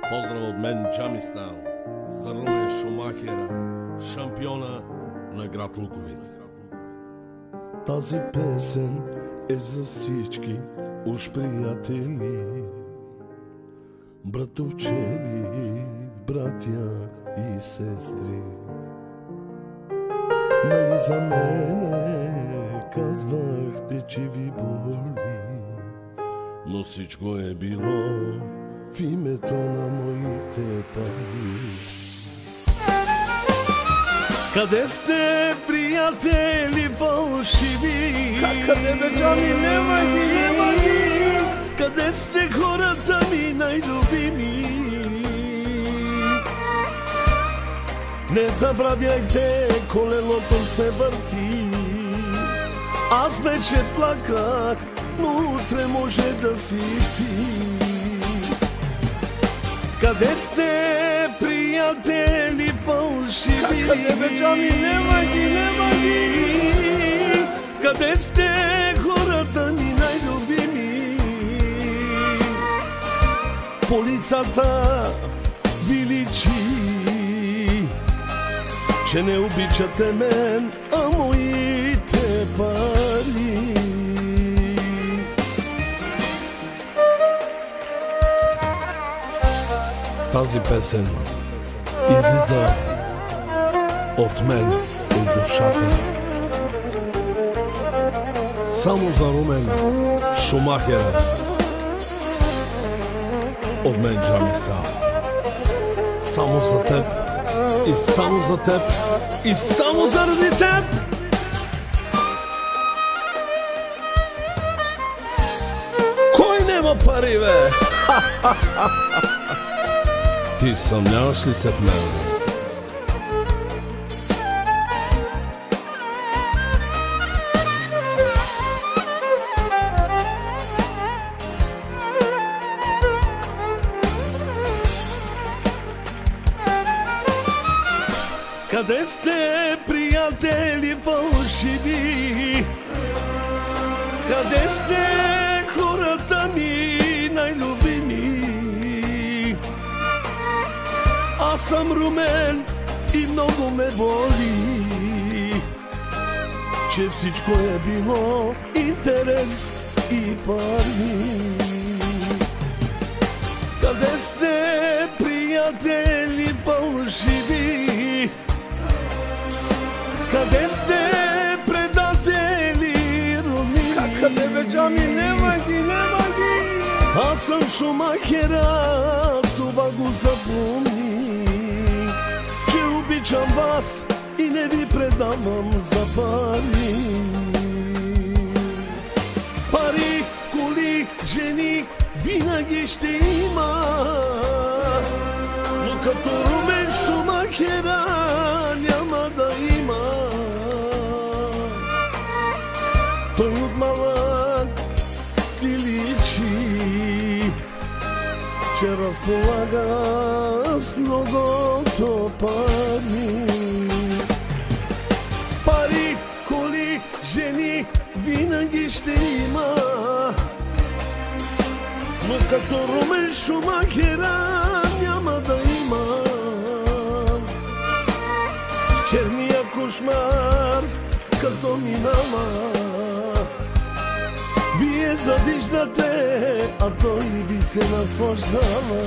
Поздрав од мен, Джами Стайл, за Румен Шумахера, шампиона на град Луковит. Тази песен е за всички уж приятели, братовчеди, братя и сестри. Нали за мене казвахте, че ви боли, но всичко е било в името на моите пари. Къде сте, приятели фалшиви? Къде бе, Джами, нема ги? Къде сте, хората ми най-любими? Не забравяйте, колелото се върти. Аз вече плаках, но утре може да си ти. Къде сте, приятели фалшиви? Къде бе, Джами, нема ги? Къде сте, хората ми най-любими? По лицата ви личи, че не обичате мен, а моите пари. Тази песен излиза от мен, от душата. само за Румен Шумахера, от мен, Джами Стайл. Само за теб и само за теб и само заради теб. Кой нема пари, бе? Ти съмняваш ли се в мен? Къде сте, приятели фалшиви? Къде сте, хората ми най-любими? Аз съм Румен и много ме боли, че всичко е било интерес и пари. Къде сте, приятели фалшиви? Къде сте, предатели руми? Къде бе, Джами, нема ги? Аз съм Шумахера, това го запомни, че обичам вас и не ви предавам за пари. Пари, коли, жени винаги ще има, но като Румен Шумахера няма да има. Той от малък си личи, че разполага с многото пари. Пари, коли, жени винаги ще има, но като Румен Шумахера няма да има. С черния кошмар като минава, вие завиждате, а той ви се наслаждава.